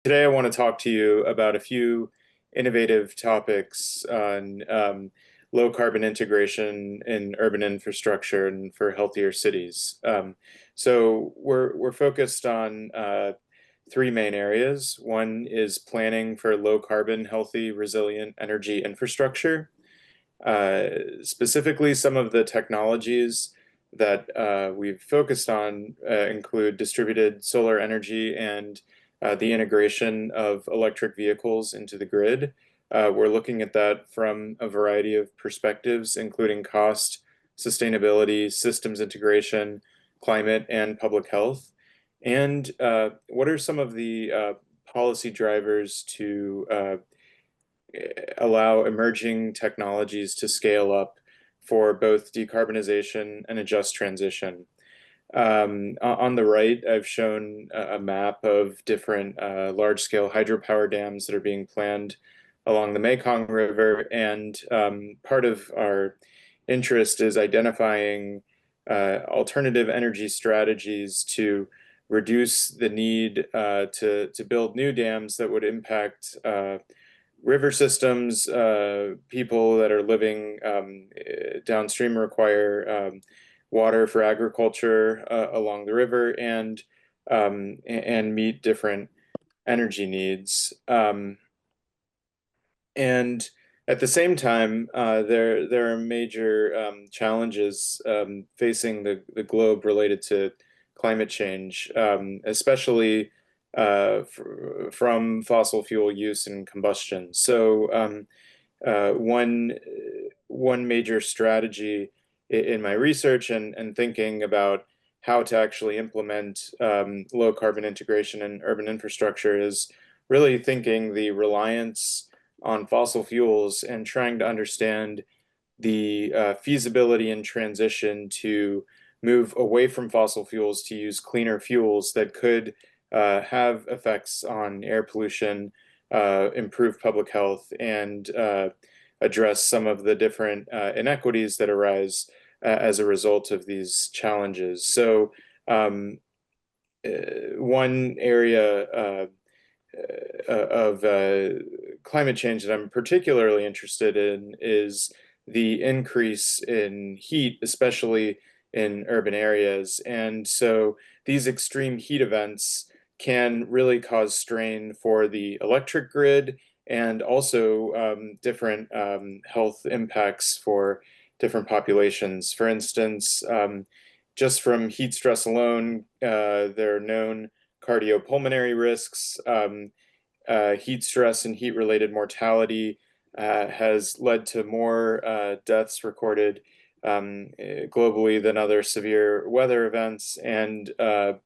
Today, I want to talk to you about a few innovative topics on low carbon integration in urban infrastructure and for healthier cities. So we're focused on three main areas. One is planning for low carbon, healthy, resilient energy infrastructure. Specifically, some of the technologies that we've focused on include distributed solar energy and the integration of electric vehicles into the grid. We're looking at that from a variety of perspectives, including cost, sustainability, systems integration, climate, and public health. And what are some of the policy drivers to allow emerging technologies to scale up for both decarbonization and a just transition? On the right, I've shown a map of different large-scale hydropower dams that are being planned along the Mekong River, and part of our interest is identifying alternative energy strategies to reduce the need to build new dams that would impact river systems. People that are living downstream require water for agriculture along the river, and meet different energy needs. And at the same time, there are major challenges facing the globe related to climate change, especially from fossil fuel use and combustion. So one major strategy in my research and thinking about how to actually implement low carbon integration in urban infrastructure is really thinking the reliance on fossil fuels and trying to understand the feasibility and transition to move away from fossil fuels to use cleaner fuels that could have effects on air pollution, improve public health, and address some of the different inequities that arise as a result of these challenges. So, one area of climate change that I'm particularly interested in is the increase in heat, especially in urban areas. And so these extreme heat events can really cause strain for the electric grid and also different health impacts for different populations. For instance, just from heat stress alone, there are known cardiopulmonary risks. Heat stress and heat-related mortality has led to more deaths recorded globally than other severe weather events, and a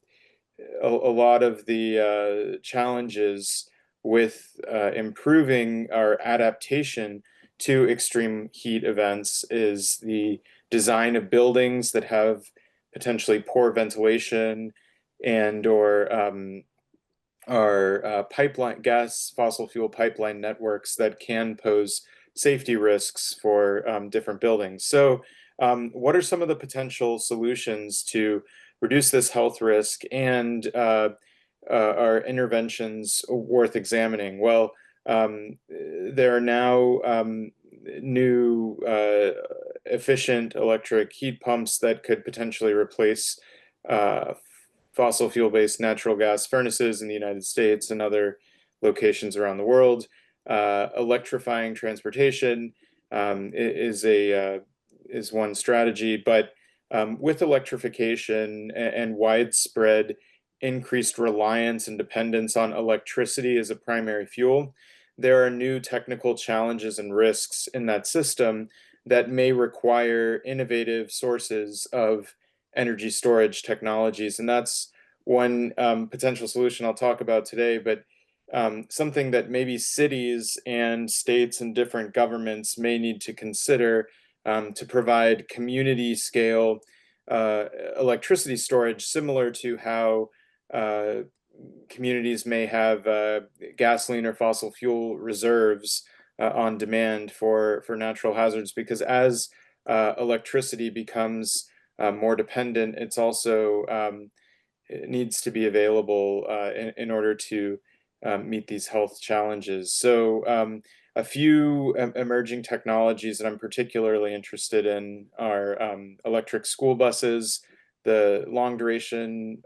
lot of the challenges with improving our adaptation to extreme heat events is the design of buildings that have potentially poor ventilation and or are pipeline gas fossil fuel pipeline networks that can pose safety risks for different buildings. So what are some of the potential solutions to reduce this health risk, and are interventions worth examining? Well, there are now new efficient electric heat pumps that could potentially replace fossil fuel-based natural gas furnaces in the United States and other locations around the world. Electrifying transportation is one strategy, but with electrification and widespread increased reliance and dependence on electricity as a primary fuel, there are new technical challenges and risks in that system that may require innovative sources of energy storage technologies. And that's one potential solution I'll talk about today, but something that maybe cities and states and different governments may need to consider to provide community scale electricity storage, similar to how communities may have gasoline or fossil fuel reserves on demand for natural hazards. Because as electricity becomes more dependent, it's also it needs to be available in order to meet these health challenges. So a few emerging technologies that I'm particularly interested in are electric school buses, the long duration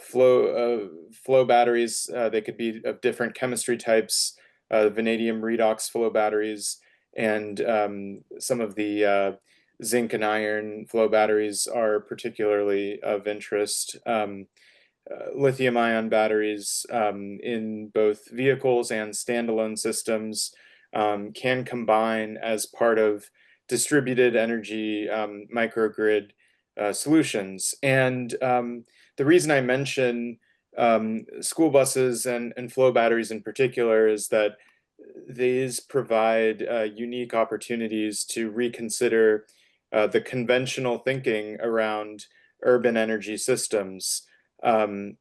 flow batteries. They could be of different chemistry types, vanadium redox flow batteries, and some of the zinc and iron flow batteries are particularly of interest. Lithium ion batteries in both vehicles and standalone systems can combine as part of distributed energy microgrid solutions. And the reason I mention school buses and flow batteries in particular is that these provide unique opportunities to reconsider the conventional thinking around urban energy systems. Um,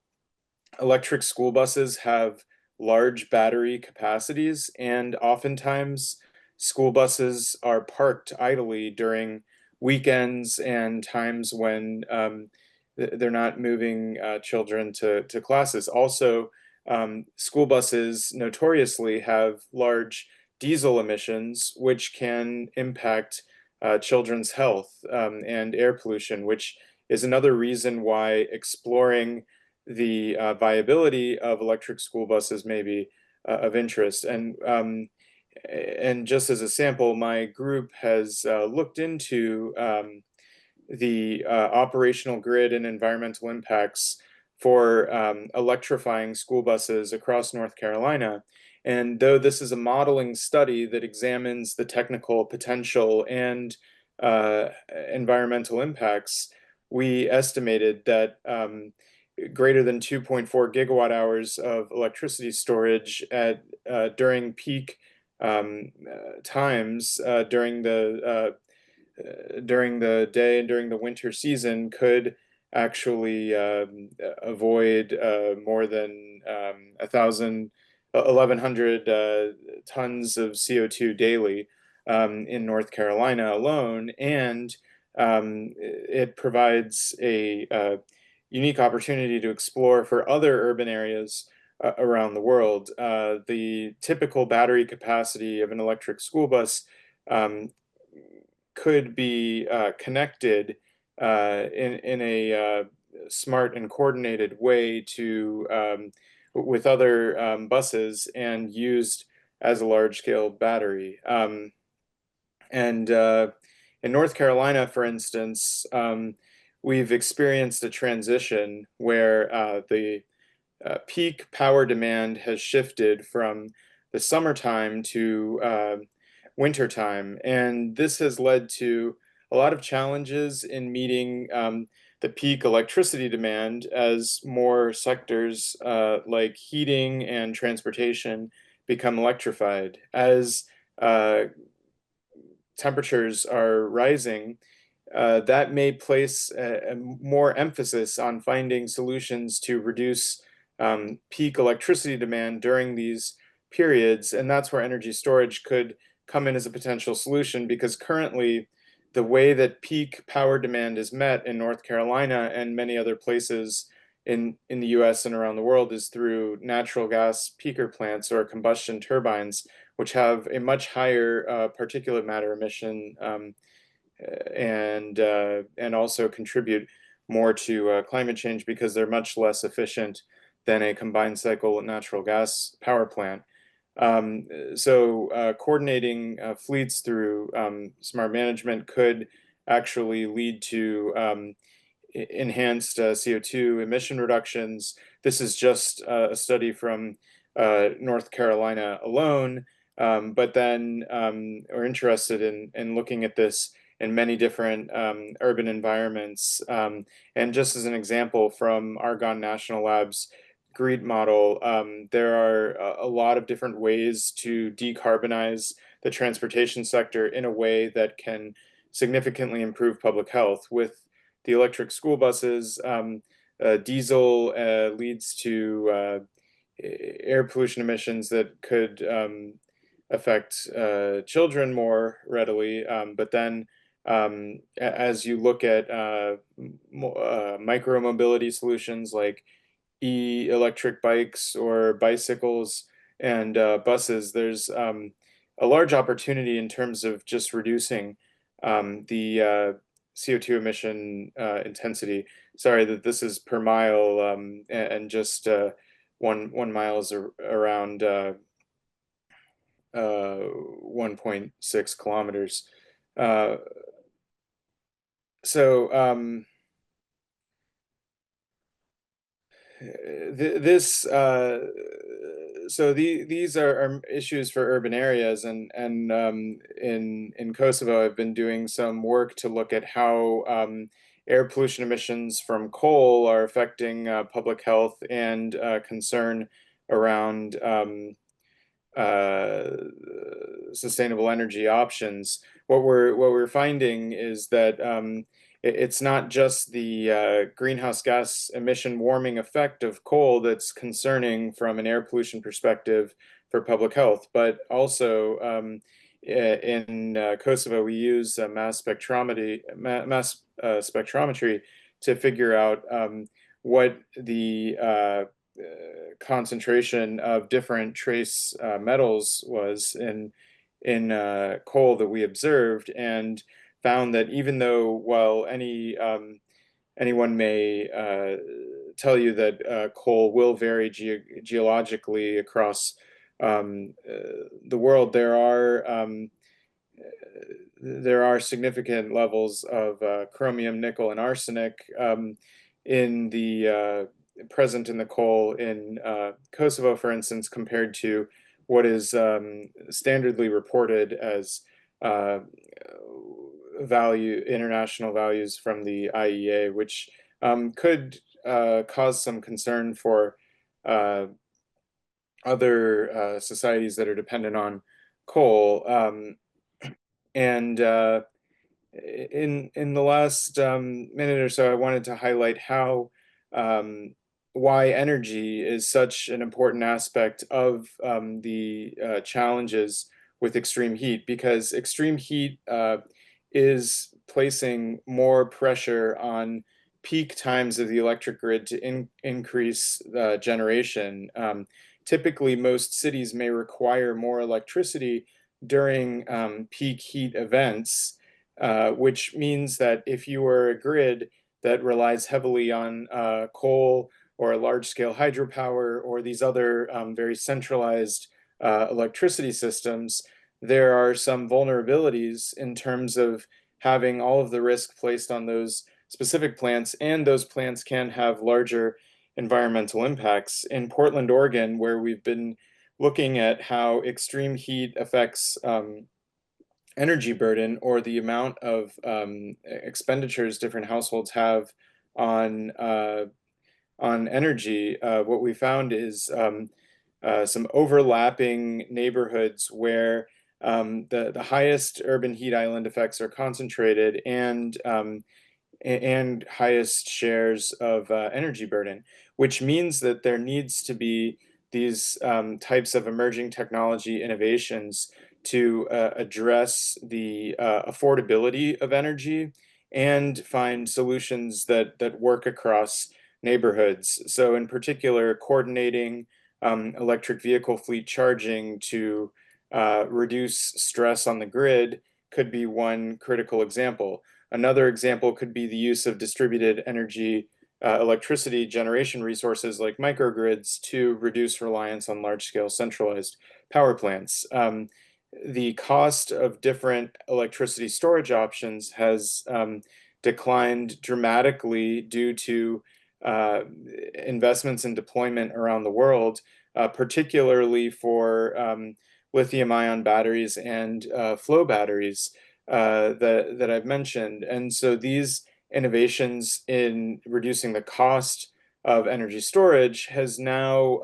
Electric school buses have large battery capacities, and oftentimes school buses are parked idly during weekends and times when they're not moving children to classes. Also, school buses notoriously have large diesel emissions, which can impact children's health and air pollution, which is another reason why exploring the viability of electric school buses may be of interest. And just as a sample, my group has looked into the operational grid and environmental impacts for electrifying school buses across North Carolina. And though this is a modeling study that examines the technical potential and environmental impacts, we estimated that greater than 2.4 gigawatt hours of electricity storage at during peak times during the day and during the winter season could actually avoid more than 1,100 tons of CO2 daily in North Carolina alone. And it provides a unique opportunity to explore for other urban areas around the world. The typical battery capacity of an electric school bus um, could be connected in a smart and coordinated way to with other buses and used as a large scale battery. And in North Carolina, for instance, we've experienced a transition where the peak power demand has shifted from the summertime to wintertime. And this has led to a lot of challenges in meeting the peak electricity demand as more sectors like heating and transportation become electrified. As uh, temperatures are rising, that may place a more emphasis on finding solutions to reduce peak electricity demand during these periods. And that's where energy storage could come in as a potential solution because currently, the way that peak power demand is met in North Carolina and many other places in the US and around the world is through natural gas peaker plants or combustion turbines, which have a much higher particulate matter emission and also contribute more to climate change because they're much less efficient than a combined cycle natural gas power plant. So coordinating fleets through smart management could actually lead to enhanced CO2 emission reductions. This is just a study from North Carolina alone, but then we're interested in looking at this in many different urban environments. And just as an example from Argonne National Labs GREET model, there are a lot of different ways to decarbonize the transportation sector in a way that can significantly improve public health. With the electric school buses, diesel leads to air pollution emissions that could affect children more readily. But then, as you look at micro mobility solutions like electric bikes or bicycles and buses, there's a large opportunity in terms of just reducing the CO2 emission intensity. Sorry that this is per mile, and just one mile is around 1.6 kilometers. Uh, so this these are issues for urban areas, and in Kosovo I've been doing some work to look at how air pollution emissions from coal are affecting public health and concern around uh, sustainable energy options. What we're finding is that it's not just the greenhouse gas emission warming effect of coal that's concerning from an air pollution perspective for public health, but also in Kosovo we use mass spectrometry to figure out what the concentration of different trace metals was in coal that we observed, and found that even though, while anyone may tell you that coal will vary geologically across the world, there are significant levels of chromium, nickel, and arsenic in the present in the coal in Kosovo, for instance, compared to what is standardly reported as uh, international values from the IEA, which could cause some concern for uh, other societies that are dependent on coal. And in the last minute or so, I wanted to highlight how why energy is such an important aspect of the challenges with extreme heat, because extreme heat is placing more pressure on peak times of the electric grid to increase generation. Typically, most cities may require more electricity during peak heat events, which means that if you are a grid that relies heavily on coal or large-scale hydropower or these other very centralized electricity systems, there are some vulnerabilities in terms of having all of the risk placed on those specific plants, and those plants can have larger environmental impacts. In Portland, Oregon, where we've been looking at how extreme heat affects energy burden, or the amount of expenditures different households have on energy, what we found is some overlapping neighborhoods where the highest urban heat island effects are concentrated, and highest shares of energy burden, which means that there needs to be these types of emerging technology innovations to address the affordability of energy and find solutions that work across neighborhoods. So in particular, coordinating electric vehicle fleet charging to reduce stress on the grid could be one critical example. Another example could be the use of distributed energy electricity generation resources like microgrids to reduce reliance on large-scale centralized power plants. The cost of different electricity storage options has declined dramatically due to uh, investments in deployment around the world, particularly for lithium-ion batteries and flow batteries that I've mentioned. And so these innovations in reducing the cost of energy storage has now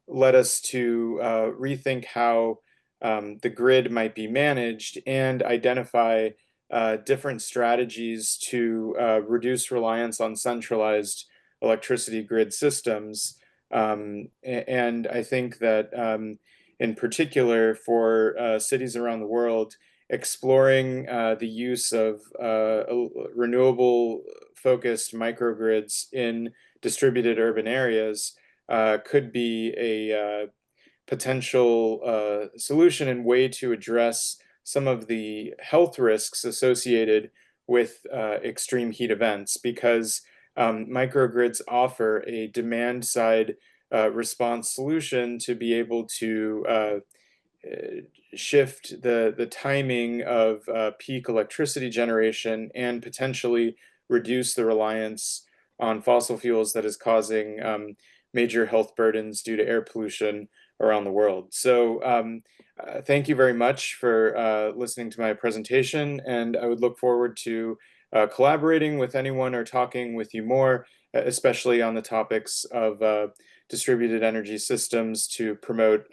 led us to rethink how the grid might be managed and identify different strategies to reduce reliance on centralized electricity grid systems. And I think that in particular for cities around the world, exploring the use of renewable focused microgrids in distributed urban areas could be a potential solution and way to address some of the health risks associated with extreme heat events, because microgrids offer a demand side response solution to be able to shift the timing of peak electricity generation and potentially reduce the reliance on fossil fuels that is causing major health burdens due to air pollution around the world. So thank you very much for listening to my presentation, and I would look forward to collaborating with anyone or talking with you more, especially on the topics of distributed energy systems to promote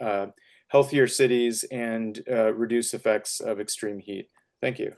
healthier cities and reduce effects of extreme heat. Thank you.